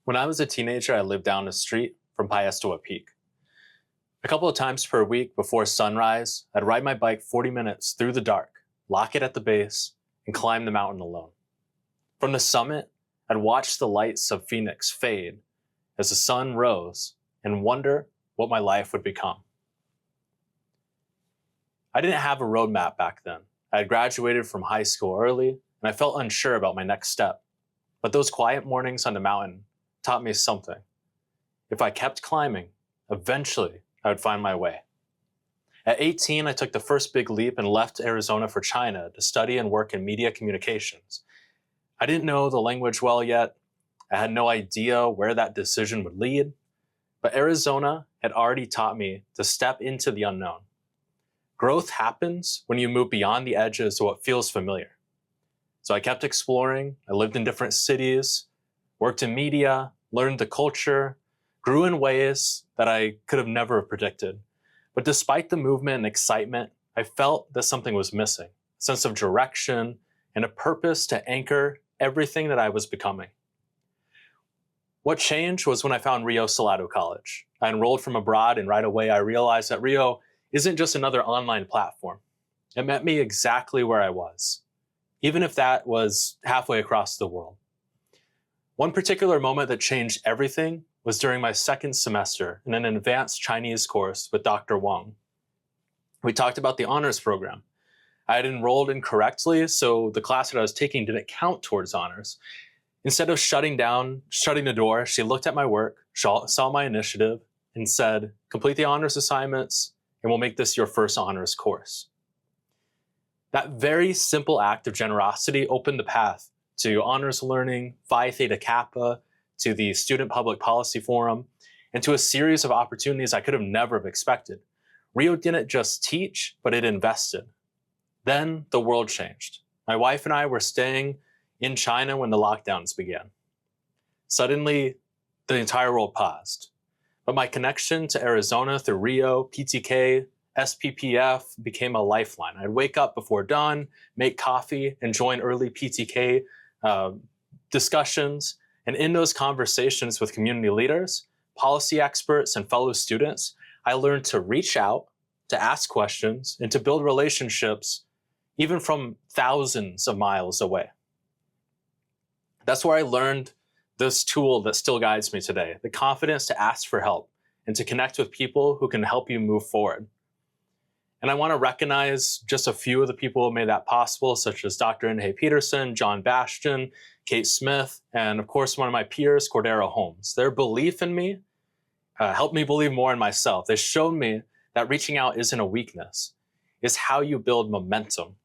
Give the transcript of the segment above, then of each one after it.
When I was a teenager, I lived down the street from Payastoa Peak. A couple of times per week before sunrise, I'd ride my bike 40 minutes through the dark, lock it at the base, and climb the mountain alone. From the summit, I'd watch the lights of Phoenix fade as the sun rose and wonder what my life would become. I didn't have a roadmap back then. I had graduated from high school early, and I felt unsure about my next step. But those quiet mornings on the mountain taught me something. If I kept climbing, eventually I would find my way. At 18, I took the first big leap and left Arizona for China to study and work in media communications. I didn't know the language well yet. I had no idea where that decision would lead, but Arizona had already taught me to step into the unknown. Growth happens when you move beyond the edges of what feels familiar. So I kept exploring. I lived in different cities, worked in media, learned the culture, grew in ways that I could have never predicted. But despite the movement and excitement, I felt that something was missing, a sense of direction and a purpose to anchor everything that I was becoming. What changed was when I found Rio Salado College. I enrolled from abroad, and right away I realized that Rio isn't just another online platform. It met me exactly where I was, even if that was halfway across the world. One particular moment that changed everything was during my second semester in an advanced Chinese course with Dr. Wang. We talked about the honors program. I had enrolled incorrectly, so the class that I was taking didn't count towards honors. Instead of shutting the door, she looked at my work, saw my initiative, and said, "Complete the honors assignments, and we'll make this your first honors course." That very simple act of generosity opened the path to honors learning, Phi Theta Kappa, to the Student Public Policy Forum, and to a series of opportunities I could have never have expected. Rio didn't just teach, but it invested. Then the world changed. My wife and I were staying in China when the lockdowns began. Suddenly, the entire world paused. But my connection to Arizona through Rio, PTK, SPPF became a lifeline. I'd wake up before dawn, make coffee, and join early PTK discussions. And in those conversations with community leaders, policy experts, and fellow students, I learned to reach out, to ask questions, and to build relationships even from thousands of miles away. That's where I learned this tool that still guides me today, the confidence to ask for help and to connect with people who can help you move forward. And I want to recognize just a few of the people who made that possible, such as Dr. Inhe Peterson, John Bastian, Kate Smith, and of course, one of my peers, Cordero Holmes. Their belief in me helped me believe more in myself. They showed me that reaching out isn't a weakness. It's how you build momentum.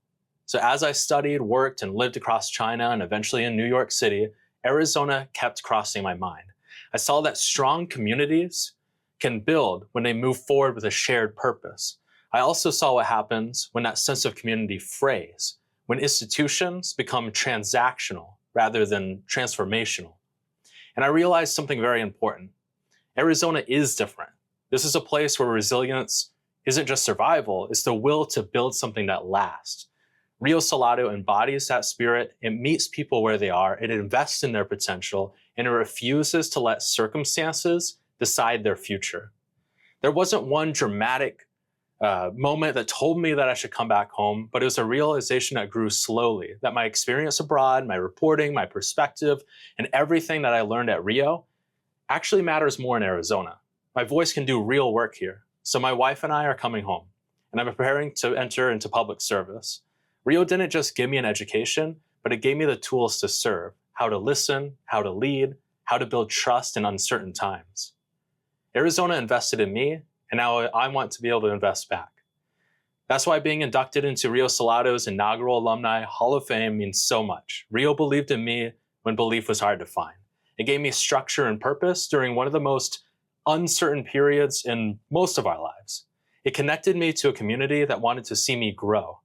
So as I studied, worked, and lived across China and eventually in New York City, Arizona kept crossing my mind. I saw that strong communities can build when they move forward with a shared purpose. I also saw what happens when that sense of community frays, when institutions become transactional rather than transformational. And I realized something very important. Arizona is different. This is a place where resilience isn't just survival, it's the will to build something that lasts. Rio Salado embodies that spirit. It meets people where they are, it invests in their potential, and it refuses to let circumstances decide their future. There wasn't one dramatic moment that told me that I should come back home, but it was a realization that grew slowly, that my experience abroad, my reporting, my perspective, and everything that I learned at Rio actually matters more in Arizona. My voice can do real work here. So my wife and I are coming home, and I'm preparing to enter into public service. Rio didn't just give me an education, but it gave me the tools to serve, how to listen, how to lead, how to build trust in uncertain times. Arizona invested in me, and now I want to be able to invest back. That's why being inducted into Rio Salado's inaugural Alumni Hall of Fame means so much. Rio believed in me when belief was hard to find. It gave me structure and purpose during one of the most uncertain periods in most of our lives. It connected me to a community that wanted to see me grow.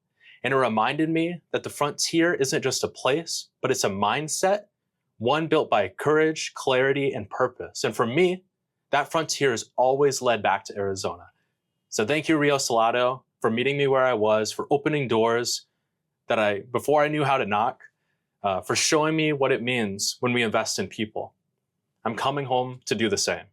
And it reminded me that the frontier isn't just a place, but it's a mindset, one built by courage, clarity, and purpose. And for me, that frontier has always led back to Arizona. So thank you, Rio Salado, for meeting me where I was, for opening doors before I knew how to knock, for showing me what it means when we invest in people. I'm coming home to do the same.